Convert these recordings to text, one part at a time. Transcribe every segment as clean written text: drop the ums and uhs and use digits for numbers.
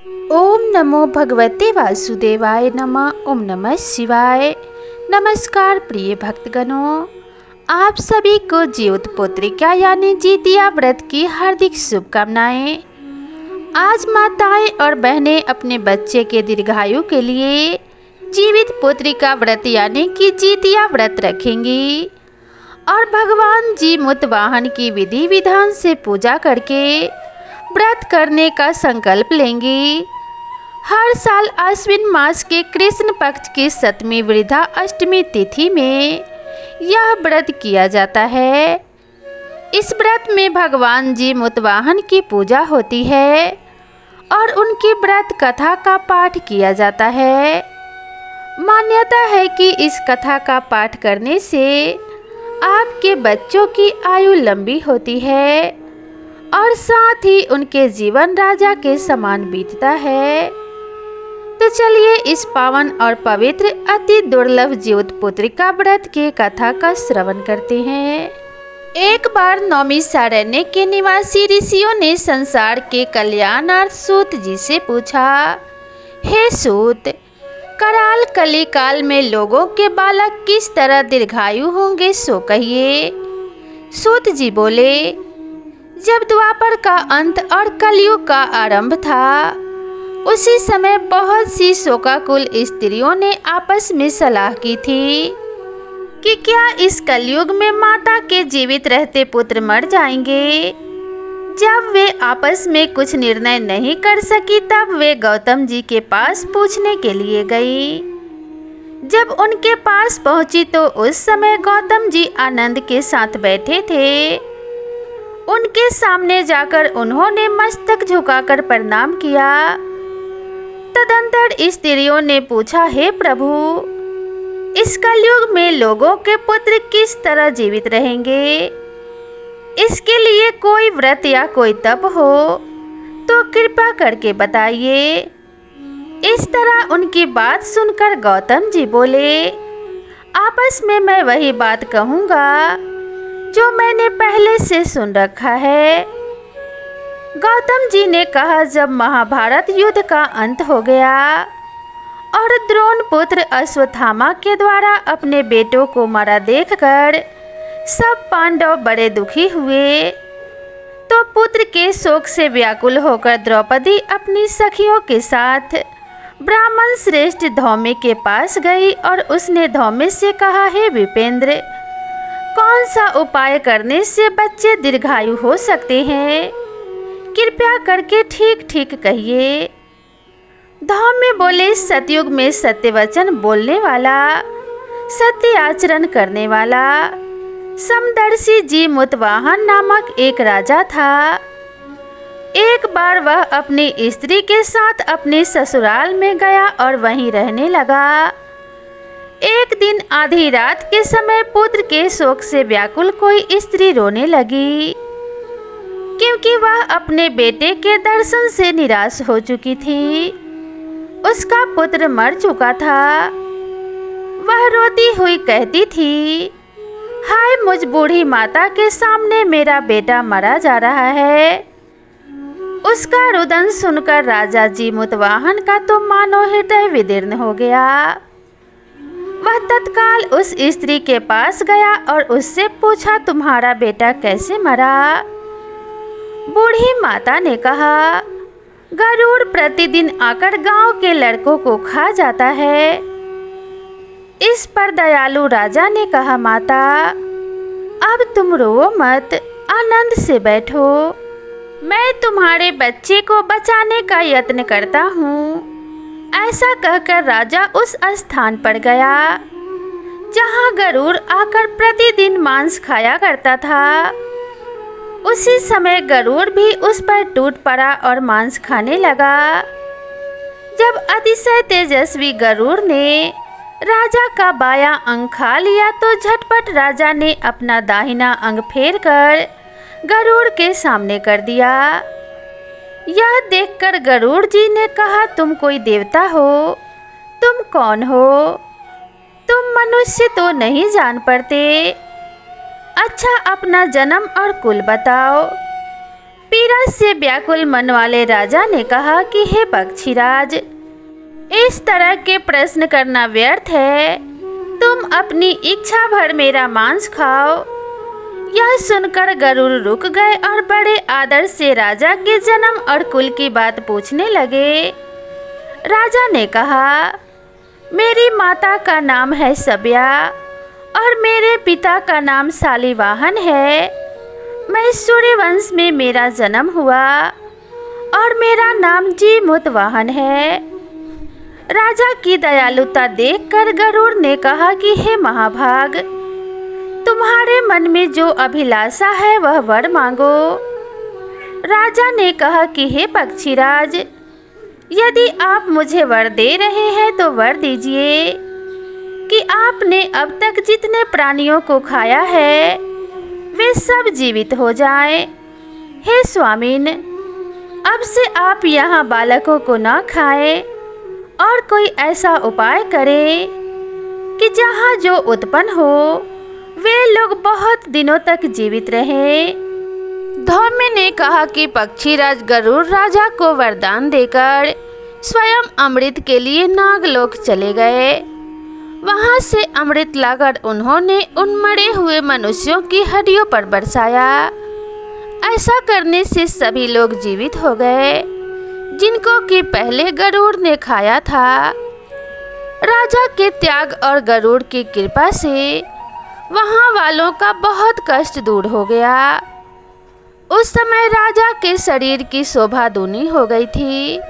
ओम नमो भगवते वासुदेवाय नमः। ओम नमः शिवाय। नमस्कार प्रिय भक्तगणों, आप सभी को जीवित पुत्रिका यानी जितिया व्रत की हार्दिक शुभकामनाएं। आज माताएं और बहनें अपने बच्चे के दीर्घायु के लिए जीवित पुत्रिका व्रत यानी कि जितिया व्रत रखेंगी और भगवान जी मुतवाहन की विधि विधान से पूजा करके व्रत करने का संकल्प लेंगी। हर साल आश्विन मास के कृष्ण पक्ष की 7वीं वृद्धा अष्टमी तिथि में यह व्रत किया जाता है। इस व्रत में भगवान जी मुतवाहन की पूजा होती है और उनकी व्रत कथा का पाठ किया जाता है। मान्यता है कि इस कथा का पाठ करने से आपके बच्चों की आयु लंबी होती है और साथ ही उनके जीवन राजा के समान बीतता है। तो चलिए इस पावन और पवित्र अति दुर्लभ जीवित पुत्रिका व्रत के कथा का श्रवण करते हैं। एक बार नौमिषारण्य के निवासी ऋषियों ने संसार के कल्याणार्थ सूत जी से पूछा, हे सूत, कराल कली काल में लोगों के बालक किस तरह दीर्घायु होंगे सो कहिए। सूत जी बोले, जब द्वापर का अंत और कलयुग का आरंभ था, उसी समय बहुत सी शोकाकुल स्त्रियों ने आपस में सलाह की थी कि क्या इस कलयुग में माता के जीवित रहते पुत्र मर जाएंगे। जब वे आपस में कुछ निर्णय नहीं कर सकी तब वे गौतम जी के पास पूछने के लिए गई। जब उनके पास पहुंची तो उस समय गौतम जी आनंद के साथ बैठे थे। उनके सामने जाकर उन्होंने मस्तक झुकाकर प्रणाम किया। तदंतर स्त्रियों ने पूछा, हे प्रभु, इस कलयुग में लोगों के पुत्र किस तरह जीवित रहेंगे। इसके लिए कोई व्रत या कोई तप हो तो कृपा करके बताइए। इस तरह उनकी बात सुनकर गौतम जी बोले, आपस में मैं वही बात कहूँगा जो मैंने पहले से सुन रखा है। गौतम जी ने कहा, जब महाभारत युद्ध का अंत हो गया और द्रोण पुत्र अश्वत्थामा के द्वारा अपने बेटों को मरा देखकर सब पांडव बड़े दुखी हुए, तो पुत्र के शोक से व्याकुल होकर द्रौपदी अपनी सखियों के साथ ब्राह्मण श्रेष्ठ धौम्य के पास गई और उसने धौम्य से कहा, हे विपेंद्र, कौन सा उपाय करने से बच्चे दीर्घायु हो सकते हैं, कृपया करके ठीक ठीक कहिए। धौम्य बोले, सतयुग में सत्य वचन बोलने वाला, सत्य आचरण करने वाला समदर्शी जी मुतवाहन नामक एक राजा था। एक बार वह अपनी स्त्री के साथ अपने ससुराल में गया और वहीं रहने लगा। एक दिन आधी रात के समय पुत्र के शोक से व्याकुल कोई स्त्री रोने लगी, क्योंकि वह अपने बेटे के दर्शन से निराश हो चुकी थी। उसका पुत्र मर चुका था। वह रोती हुई कहती थी, हाय मुझ बूढ़ी माता के सामने मेरा बेटा मरा जा रहा है। उसका रुदन सुनकर राजा जी मुतवाहन का तो मानो हृदय विदीर्ण हो गया। वह तत्काल उस स्त्री के पास गया और उससे पूछा, तुम्हारा बेटा कैसे मरा। बूढ़ी माता ने कहा, गरुड़ प्रतिदिन आकर गांव के लड़कों को खा जाता है। इस पर दयालु राजा ने कहा, माता अब तुम रो मत, आनंद से बैठो, मैं तुम्हारे बच्चे को बचाने का यत्न करता हूँ। ऐसा कहकर राजा उस स्थान पर गया जहाँ गरुड़ आकर प्रतिदिन मांस खाया करता था। उसी समय गरुड़ भी उस पर टूट पड़ा और मांस खाने लगा। जब अतिशय तेजस्वी गरुड़ ने राजा का बायां अंग खा लिया तो झटपट राजा ने अपना दाहिना अंग फेर कर गरुड़ के सामने कर दिया। यह देखकर गरुड़ जी ने कहा, तुम कोई देवता हो, तुम कौन हो, तुम मनुष्य तो नहीं जान पड़ते। अच्छा अपना जन्म और कुल बताओ। पीड़ा से व्याकुल मन वाले राजा ने कहा कि हे पक्षीराज, इस तरह के प्रश्न करना व्यर्थ है। तुम अपनी इच्छा भर मेरा मांस खाओ। यह सुनकर गरुड़ रुक गए और बड़े आदर से राजा के जन्म और कुल की बात पूछने लगे। राजा ने कहा, मेरी माता का नाम है सब्या और मेरे पिता का नाम शालिवाहन है। मैं सूर्यवंश में मेरा जन्म हुआ और मेरा नाम जीमूतवाहन है। राजा की दयालुता देखकर गरुड़ ने कहा कि हे महाभाग, तुम्हारे मन में जो अभिलाषा है वह वर मांगो। राजा ने कहा कि हे पक्षीराज, यदि आप मुझे वर दे रहे हैं तो वर दीजिए कि आपने अब तक जितने प्राणियों को खाया है वे सब जीवित हो जाएं। हे स्वामिन, अब से आप यहाँ बालकों को न खाएं और कोई ऐसा उपाय करें कि जहाँ जो उत्पन्न हो वे लोग बहुत दिनों तक जीवित रहें। धौम्य ने कहा कि पक्षीराज गरुड़ राजा को वरदान देकर स्वयं अमृत के लिए नागलोक चले गए। वहां से अमृत लाकर उन्होंने उन मरे हुए मनुष्यों की हड्डियों पर बरसाया। ऐसा करने से सभी लोग जीवित हो गए जिनको कि पहले गरुड़ ने खाया था। राजा के त्याग और गरुड़ की कृपा से वहां वालों का बहुत कष्ट दूर हो गया। उस समय राजा के शरीर की शोभा दूनी हो गई थी।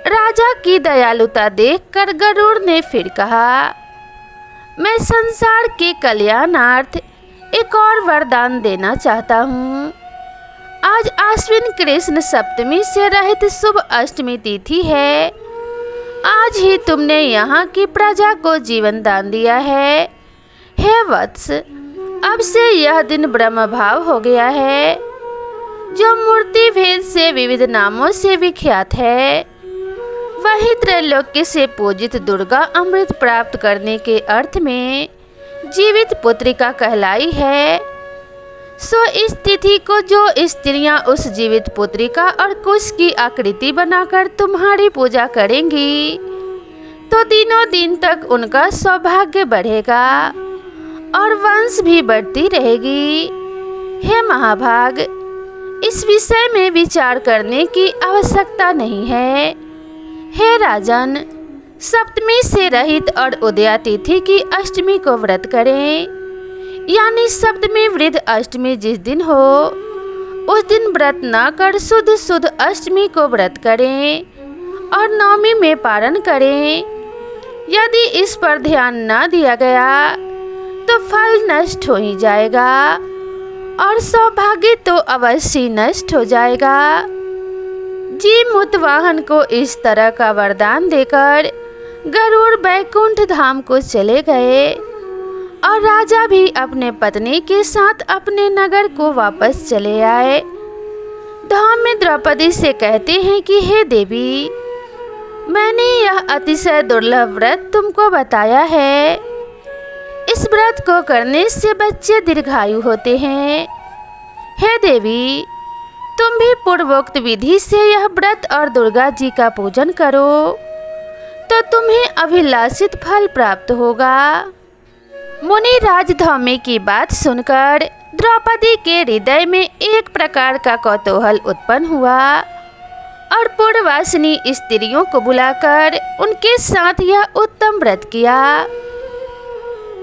राजा की दयालुता देखकर गरुड़ ने फिर कहा, मैं संसार के कल्याणार्थ एक और वरदान देना चाहता हूँ। आज आश्विन कृष्ण सप्तमी से रहित शुभ अष्टमी तिथि है। आज ही तुमने यहाँ की प्रजा को जीवन दान दिया है। हे वत्स, अब से यह दिन ब्रह्म भाव हो गया है, जो मूर्ति भेद से विविध नामों से विख्यात है। वही त्रैलोक्य से पूजित दुर्गा अमृत प्राप्त करने के अर्थ में जीवित पुत्रिका कहलाई है। सो इस तिथि को जो स्त्रियां उस जीवित पुत्रिका और कुश की आकृति बनाकर तुम्हारी पूजा करेंगी तो दिनों दिन तक उनका सौभाग्य बढ़ेगा और वंश भी बढ़ती रहेगी। हे महाभाग, इस विषय में विचार करने की आवश्यकता नहीं है। हे राजन, सप्तमी से रहित और उदया तिथि की अष्टमी को व्रत करें, यानी सप्तमी वृद्ध अष्टमी जिस दिन हो उस दिन व्रत न कर शुद्ध शुद्ध अष्टमी को व्रत करें और नवमी में पारण करें। यदि इस पर ध्यान न दिया गया तो फल नष्ट हो ही जाएगा और सौभाग्य तो अवश्य नष्ट हो जाएगा। जीमूतवाहन को इस तरह का वरदान देकर गरुड़ बैकुंठ धाम को चले गए और राजा भी अपने पत्नी के साथ अपने नगर को वापस चले आए। धौम्य द्रौपदी से कहते हैं कि हे देवी, मैंने यह अतिशय दुर्लभ व्रत तुमको बताया है। इस व्रत को करने से बच्चे दीर्घायु होते हैं। हे देवी, तुम भी पूर्वोक्त विधि से यह व्रत और दुर्गा जी का पूजन करो तो तुम्हें अभिलाषित फल प्राप्त होगा। मुनिराज धौम्य की बात सुनकर द्रौपदी के हृदय में एक प्रकार का कौतूहल उत्पन्न हुआ और पूर्ववासिनी स्त्रियों को बुलाकर उनके साथ यह उत्तम व्रत किया।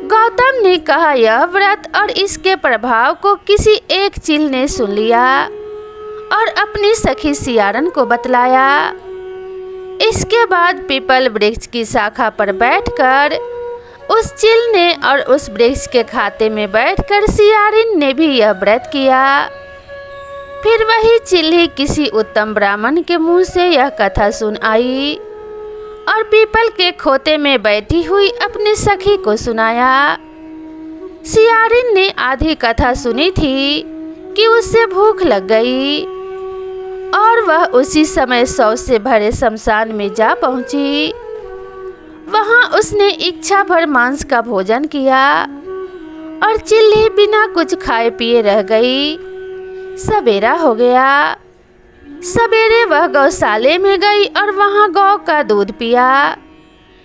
गौतम ने कहा, यह व्रत और इसके प्रभाव को किसी एक चील ने सुन लिया और अपनी सखी सियारन को बतलाया। इसके बाद पीपल वृक्ष की शाखा पर बैठकर उस चील ने और उस वृक्ष के खाते में बैठकर सियारिन ने भी यह व्रत किया। फिर वही चिल्ली किसी उत्तम ब्राह्मण के मुंह से यह कथा सुन आई और पीपल के खोते में बैठी हुई अपनी सखी को सुनाया। सियारिन ने आधी कथा सुनी थी कि उसे भूख लग गई और वह उसी समय शौच से भरे शमशान में जा पहुंची। वहां उसने इच्छा भर मांस का भोजन किया और चिल्ली बिना कुछ खाए पिए रह गई। सवेरा हो गया। सवेरे वह गौशाले में गई और वहां गौ का दूध पिया।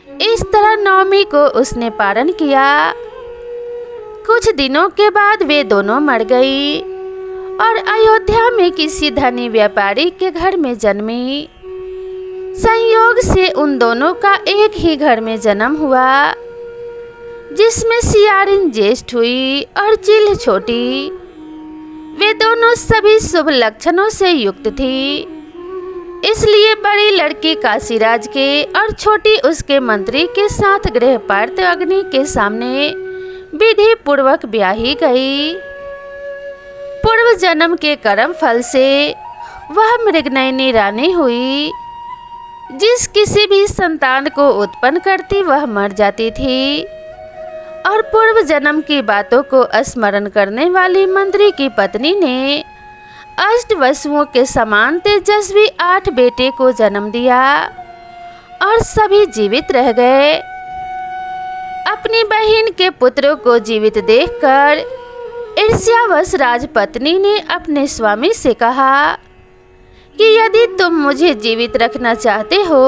इस तरह नवमी को उसने पारण किया। कुछ दिनों के बाद वे दोनों मर गई और अयोध्या में किसी धनी व्यापारी के घर में जन्मी। संयोग से उन दोनों का एक ही घर में जन्म हुआ, जिसमें सियारिन ज्येष्ठ हुई और चिल्ह छोटी। वे दोनों सभी शुभ लक्षणों से युक्त थी, इसलिए बड़ी लड़की काशीराज के और छोटी उसके मंत्री के साथ गृहपार्थ अग्नि के सामने विधि पूर्वक ब्याही गई। पूर्व जन्म के कर्म फल से वह मृगनयनी रानी हुई। जिस किसी भी संतान को उत्पन्न करती वह मर जाती थी, और पूर्व जन्म की बातों को स्मरण करने वाली मंत्री की पत्नी ने अष्ट वसुओं के समान तेजस्वी 8 बेटे को जन्म दिया और सभी जीवित रह गए। अपनी बहन के पुत्रों को जीवित देखकर ईर्ष्यावश राजपत्नी ने अपने स्वामी से कहा कि यदि तुम मुझे जीवित रखना चाहते हो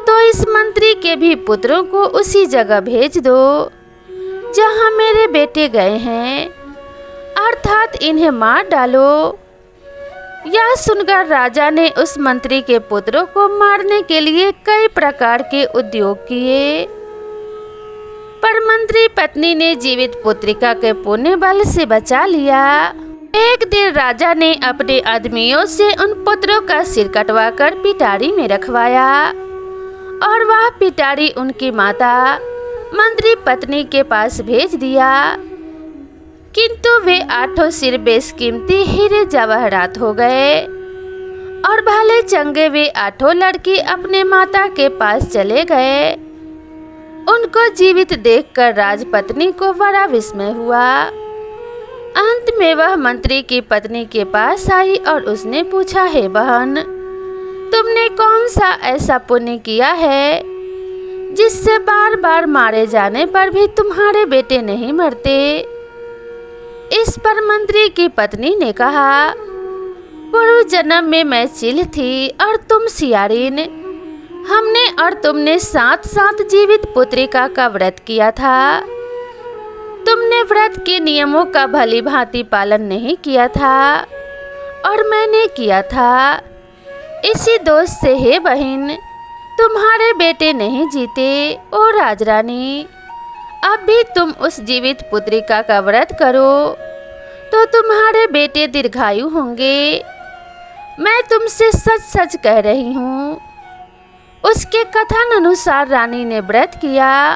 तो इस मंत्री के भी पुत्रों को उसी जगह भेज दो जहां मेरे बेटे गए हैं, अर्थात इन्हें मार डालो। यह सुनकर राजा ने उस मंत्री के पुत्रों को मारने के लिए कई प्रकार के उद्योग किए, पर मंत्री पत्नी ने जीवित पुत्रिका के पुण्य बल से बचा लिया। एक दिन राजा ने अपने आदमियों से उन पुत्रों का सिर कटवाकर पिटारी में रखवाया, और वह पिटारी उनकी माता मंत्री पत्नी के पास भेज दिया। किंतु वे 8 सिर बेशकीमती हीरे जवाहरात हो गए, और भले चंगे वे 8 लड़की अपने माता के पास चले गए। उनको जीवित देखकर राजपत्नी को बड़ा विस्मय हुआ। अंत में वह मंत्री की पत्नी के पास आई और उसने पूछा, हे बहन, तुमने कौन सा ऐसा पुण्य किया है जिससे बार बार मारे जाने पर भी तुम्हारे बेटे नहीं मरते? इस पर मंत्री की पत्नी ने कहा, पूर्व जन्म में मैं चिल्ह थी और तुम सियारिन। हमने और तुमने साथ साथ जीवित पुत्रिका का व्रत किया था। तुमने व्रत के नियमों का भली भांति पालन नहीं किया था और मैंने किया था। इसी दोष से हे बहन, तुम्हारे बेटे नहीं जीते। ओ राजरानी, अब भी तुम उस जीवित पुत्रिका का व्रत करो तो तुम्हारे बेटे दीर्घायु होंगे। मैं तुमसे सच सच कह रही हूँ। उसके कथन अनुसार रानी ने व्रत किया,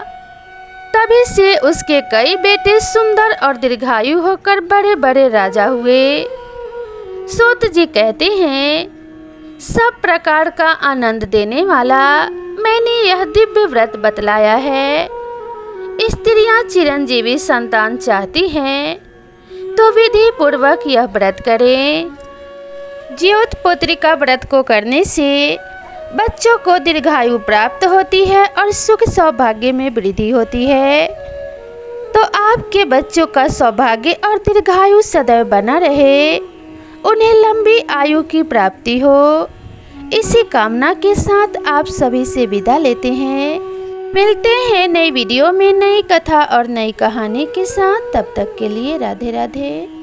तभी से उसके कई बेटे सुंदर और दीर्घायु होकर बड़े बड़े राजा हुए। सूत जी कहते हैं, सब प्रकार का आनंद देने वाला मैंने यह दिव्य व्रत बतलाया है। स्त्रियां चिरंजीवी संतान चाहती हैं तो विधि पूर्वक यह व्रत करें। जीवित पुत्रिका व्रत को करने से बच्चों को दीर्घायु प्राप्त होती है और सुख सौभाग्य में वृद्धि होती है। तो आपके बच्चों का सौभाग्य और दीर्घायु सदैव बना रहे, उन्हें लंबी आयु की प्राप्ति हो। इसी कामना के साथ आप सभी से विदा लेते हैं। मिलते हैं नई वीडियो में नई कथा और नई कहानी के साथ। तब तक के लिए राधे राधे।